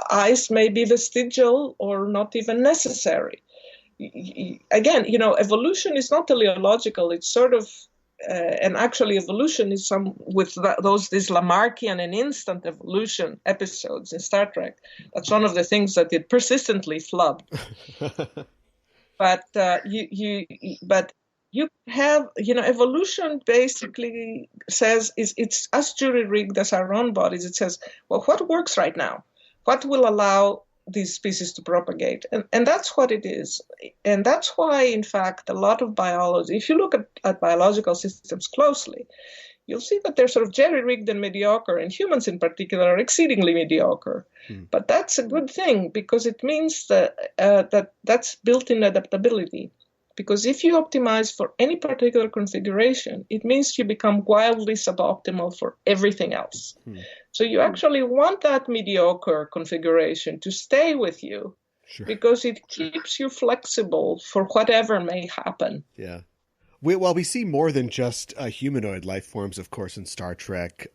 eyes may be vestigial or not even necessary. Again, evolution is not teleological. It's sort of and actually evolution is these Lamarckian and instant evolution episodes in Star Trek. That's one of the things that it persistently flubbed. But you have, evolution basically says it's as jury-rigged as our own bodies. It says, well, what works right now? What will allow these species to propagate? And that's what it is. And that's why, in fact, a lot of biology, if you look at biological systems closely, you'll see that they're sort of jerry-rigged and mediocre, and humans in particular are exceedingly mediocre. But that's a good thing because it means that that's built-in adaptability. Because if you optimize for any particular configuration, it means you become wildly suboptimal for everything else. So you actually want that mediocre configuration to stay with you, because it keeps you flexible for whatever may happen. Yeah. We see more than just humanoid life forms, of course, in Star Trek.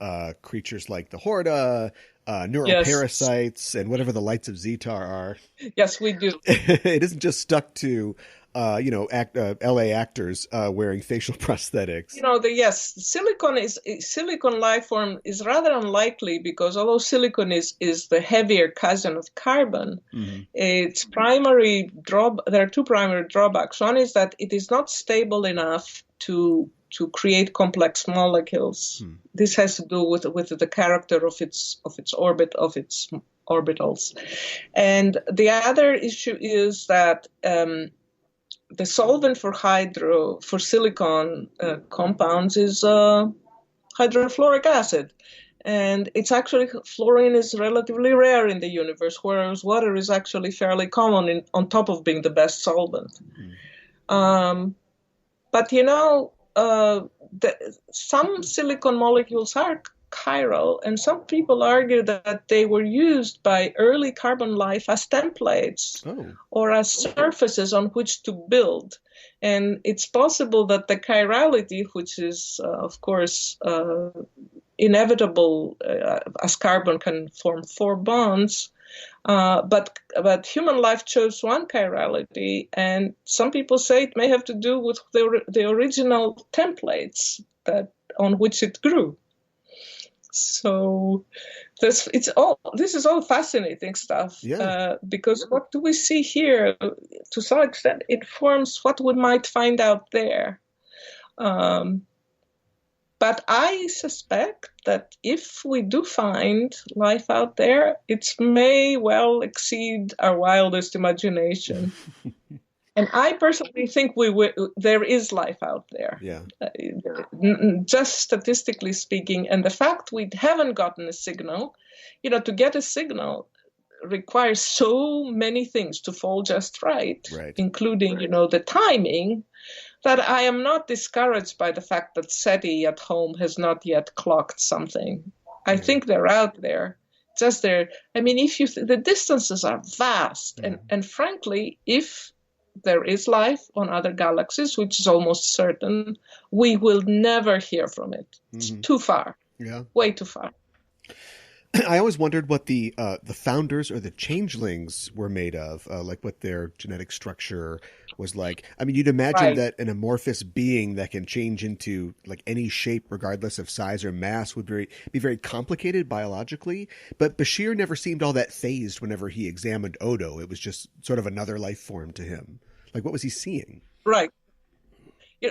Creatures like the Horda, neuroparasites, and whatever the Lights of Zetar are. Yes, we do. It isn't just stuck to LA actors wearing facial prosthetics. Silicon life form is rather unlikely because although silicon is the heavier cousin of carbon, its primary there are two primary drawbacks. One is that it is not stable enough to create complex molecules. This has to do with the character of its orbit, of its orbitals. And the other issue is that the solvent for silicon compounds is hydrofluoric acid. And it's actually, fluorine is relatively rare in the universe, whereas water is actually fairly common on top of being the best solvent. But some silicon molecules are chiral, and some people argue that they were used by early carbon life as templates or as surfaces on which to build. And it's possible that the chirality, which is, of course, inevitable as carbon can form 4 bonds, but human life chose one chirality, and some people say it may have to do with the original templates on which it grew. So this is all fascinating stuff. Yeah. Because what do we see here? To some extent, it forms what we might find out there. But I suspect that if we do find life out there, it may well exceed our wildest imagination. And I personally think there is life out there. Yeah. Just statistically speaking, and the fact we haven't gotten a signal, to get a signal requires so many things to fall just right. Including, the timing, that I am not discouraged by the fact that SETI at home has not yet clocked something. I think they're out there. Just there. I mean, the distances are vast, and frankly, if there is life on other galaxies, which is almost certain, we will never hear from it. It's too far. Yeah. Way too far. I always wondered what the founders or the changelings were made of, like what their genetic structure was like. I mean, you'd imagine that an amorphous being that can change into like any shape, regardless of size or mass, would be very complicated biologically. But Bashir never seemed all that phased whenever he examined Odo. It was just sort of another life form to him. Like, what was he seeing? Right.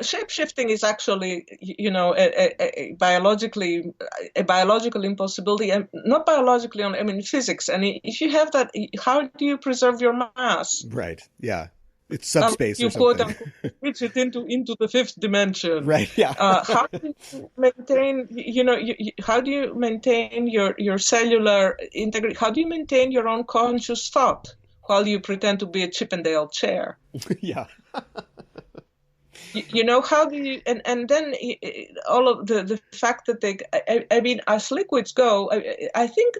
Shape-shifting is actually, a biological impossibility, and not biologically, physics. And if you have that, how do you preserve your mass? Right. Yeah. It's subspace or something. You quote switch it into the fifth dimension. Right. Yeah. How do you maintain, how do you maintain your cellular integrity? How do you maintain your own conscious thought while you pretend to be a Chippendale chair? Yeah. How do you, and then all of the fact that as liquids go, I think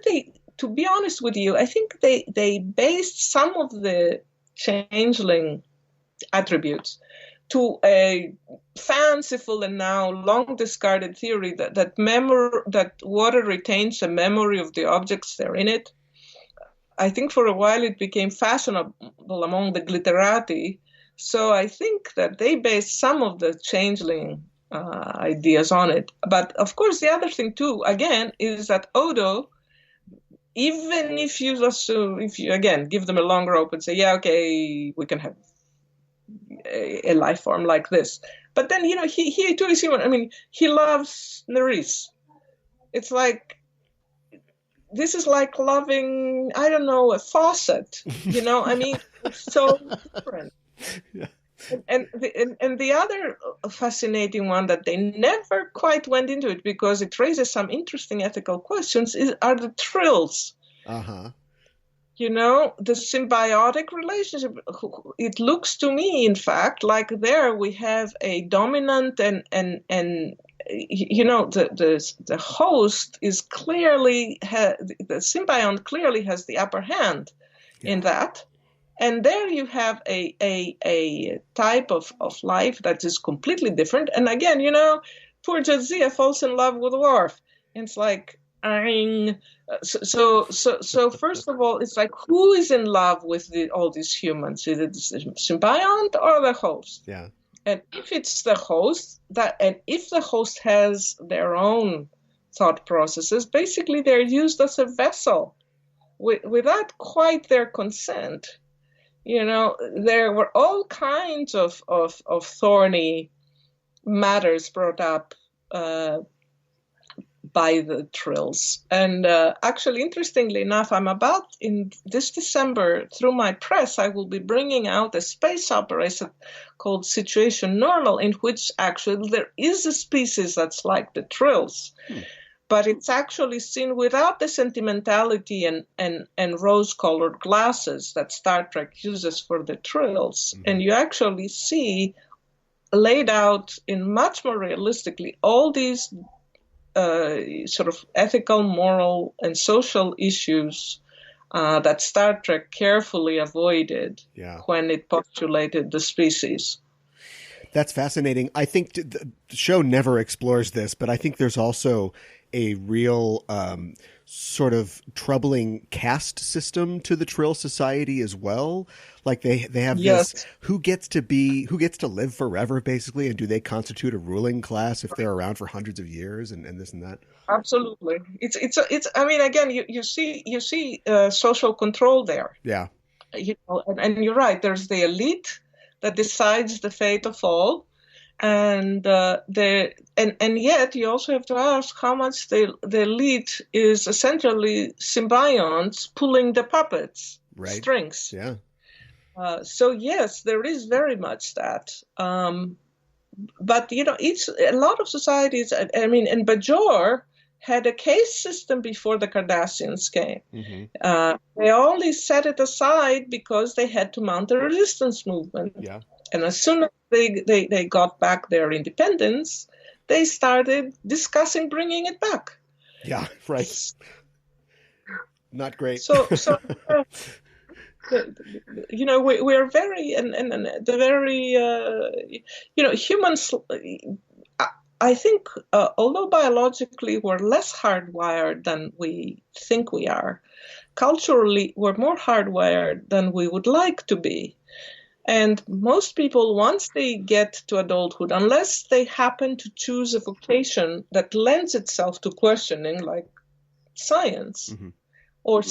to be honest with you, I think they based some of the changeling attributes to a fanciful and now long discarded theory that water retains a memory of the objects that are in it. I think for a while it became fashionable among the glitterati. So I think that they based some of the changeling ideas on it. But of course, the other thing too, again, is that Odo, even if you again give them a long rope and say, yeah, okay, we can have a life form like this. But then, he too is human. I mean, he loves Nerys. It's like, this is like loving, I don't know, a faucet. It's so different. Yeah. And the other fascinating one that they never quite went into it because it raises some interesting ethical questions are the trills. Uh-huh. The symbiotic relationship. It looks to me, in fact, like there we have a dominant and the host is clearly the symbiont clearly has the upper hand in that. And there you have a type of life that is completely different. And again, poor Jadzia falls in love with Worf. And it's like, so first of all, it's like, who is in love with all these humans? Is it the symbiont or the host? Yeah. And if it's the host, and if the host has their own thought processes, basically they're used as a vessel without quite their consent. There were all kinds of thorny matters brought up by the trills. And actually, interestingly enough, I'm about in this December, through my press, I will be bringing out a space opera called Situation Normal, in which actually there is a species that's like the trills. But it's actually seen without the sentimentality and rose-colored glasses that Star Trek uses for the trills. Mm-hmm. And you actually see laid out in much more realistically all these sort of ethical, moral, and social issues that Star Trek carefully avoided when it postulated the species. That's fascinating. I think the show never explores this, but I think there's also a real sort of troubling caste system to the Trill Society as well. Like they have this who gets to live forever basically, and do they constitute a ruling class if they're around for hundreds of years and this and that? Absolutely. It's I mean, again, you see social control there. Yeah. And you're right, there's the elite that decides the fate of all. And yet you also have to ask how much the elite is essentially symbionts pulling the puppets strings. Yeah. So yes, there is very much that. But a lot of societies. I mean, and Bajor had a caste system before the Cardassians came. Mm-hmm. They only set it aside because they had to mount a resistance movement. Yeah. And as soon as they got back their independence, they started discussing bringing it back. Yeah, right. Not great. So we're very, and the very, humans, I think, although biologically we're less hardwired than we think we are, culturally we're more hardwired than we would like to be. And most people, once they get to adulthood, unless they happen to choose a vocation that lends itself to questioning, like science, mm-hmm. or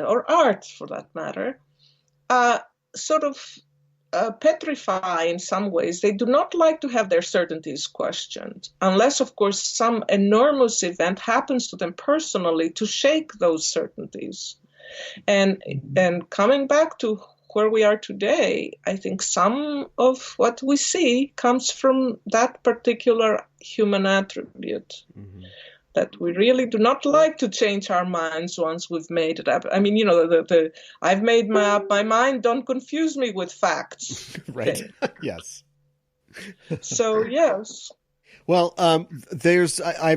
or art for that matter, sort of petrify in some ways. They do not like to have their certainties questioned, unless, of course, some enormous event happens to them personally to shake those certainties. And coming back to where we are today, I think some of what we see comes from that particular human attribute, mm-hmm. that we really do not like to change our minds once we've made it up. I mean, the I've made up my mind, don't confuse me with facts. Right. Yes. So, yes. Well, I'm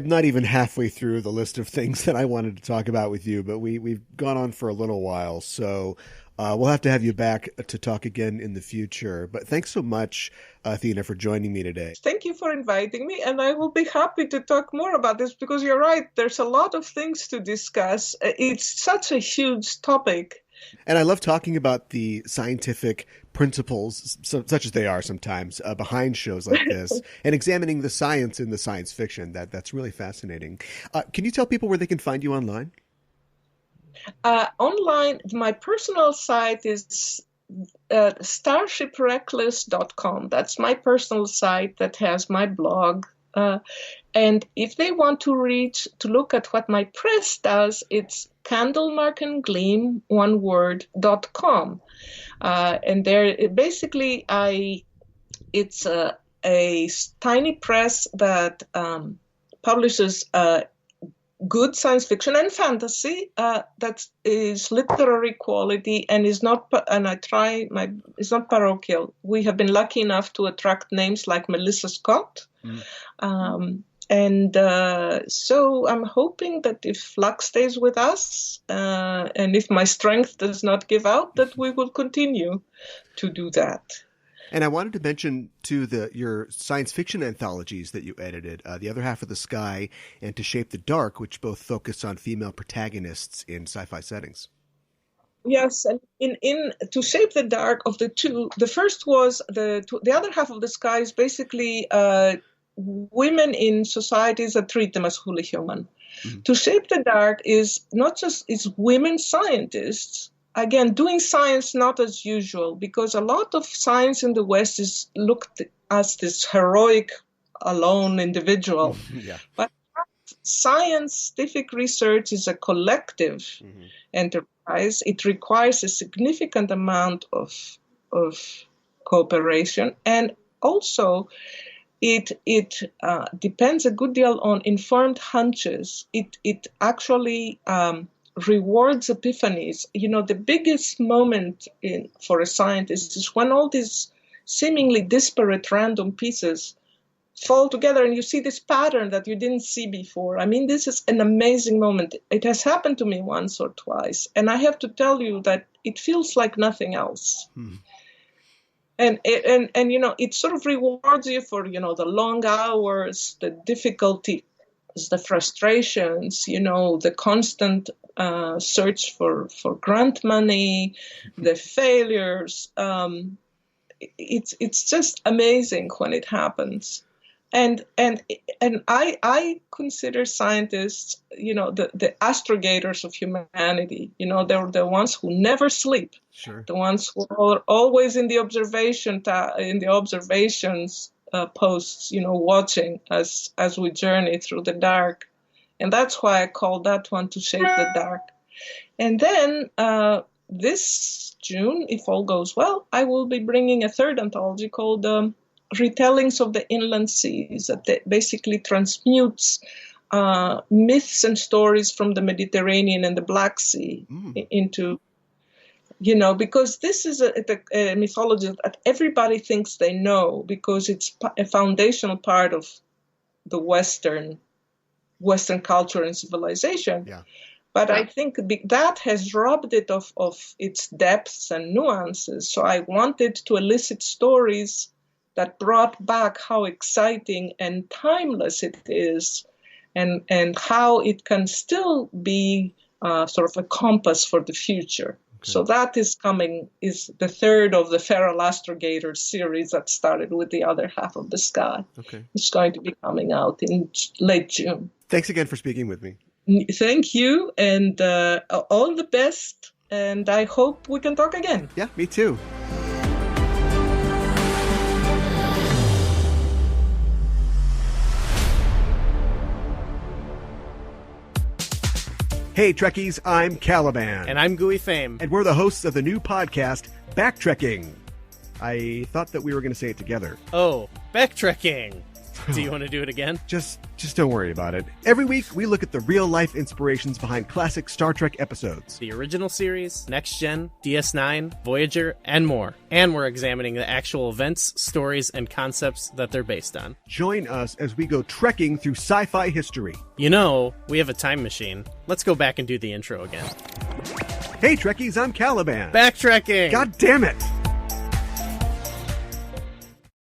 not even halfway through the list of things that I wanted to talk about with you, but we've gone on for a little while, so we'll have to have you back to talk again in the future. But thanks so much, Athena, for joining me today. Thank you for inviting me, and I will be happy to talk more about this, because you're right, there's a lot of things to discuss. It's such a huge topic. And I love talking about the scientific principles, such as they are sometimes, behind shows like this, and examining the science in the science fiction. That's really fascinating. Can you tell people where they can find you online? Online, my personal site is starshipreckless.com. That's my personal site that has my blog. And if they want to look at what my press does, it's candlemarkandgleam, one word, .com. And there, basically, it's a tiny press that publishes good science fiction and fantasy that is literary quality and is not, it's not parochial. We have been lucky enough to attract names like Melissa Scott. So I'm hoping that if luck stays with us, and if my strength does not give out, that we will continue to do that. And I wanted to mention, too, your science fiction anthologies that you edited, The Other Half of the Sky and To Shape the Dark, which both focus on female protagonists in sci-fi settings. Yes, and in To Shape the Dark, of the two, the first was The Other Half of the Sky is basically women in societies that treat them as wholly human. Mm-hmm. To Shape the Dark is not just women scientists, again, doing science not as usual, because a lot of science in the West is looked as this heroic, alone individual. Yeah. But scientific research is a collective mm-hmm. enterprise. It requires a significant amount of cooperation, and also it depends a good deal on informed hunches. It actually rewards epiphanies. The biggest moment for a scientist is when all these seemingly disparate random pieces fall together and you see this pattern that you didn't see before. I mean, this is an amazing moment. It has happened to me once or twice, and I have to tell you that it feels like nothing else. And it sort of rewards you for, the long hours, the difficulty the frustrations, the constant search for grant money, the failures. It's just amazing when it happens. And I consider scientists, the astrogators of humanity. They're the ones who never sleep. Sure. The ones who are always in the observations posts, watching as we journey through the dark. And that's why I call that one To Shape the Dark. And then this June, if all goes well, I will be bringing a third anthology called Retellings of the Inland Seas, that basically transmutes myths and stories from the Mediterranean and the Black Sea into, because this is a mythology that everybody thinks they know, because it's a foundational part of the Western culture and civilization. Yeah. But I think that has robbed it of its depths and nuances. So I wanted to elicit stories that brought back how exciting and timeless it is, and how it can still be sort of a compass for the future. Okay. So that is the third of the Feral Astrogator series that started with The Other Half of the Sky. Okay. It's going to be coming out in late June. Thanks again for speaking with me. Thank you, and all the best, and I hope we can talk again. Yeah, me too. Hey Trekkies, I'm Caliban. And I'm Gooey Fame. And we're the hosts of the new podcast, Backtrekking. I thought that we were going to say it together. Oh, Backtrekking. Do you want to do it again? Just don't worry about it. Every week, we look at the real-life inspirations behind classic Star Trek episodes. The original series, Next Gen, DS9, Voyager, and more. And we're examining the actual events, stories, and concepts that they're based on. Join us as we go trekking through sci-fi history. We have a time machine. Let's go back and do the intro again. Hey Trekkies, I'm Caliban. Backtrekking! God damn it!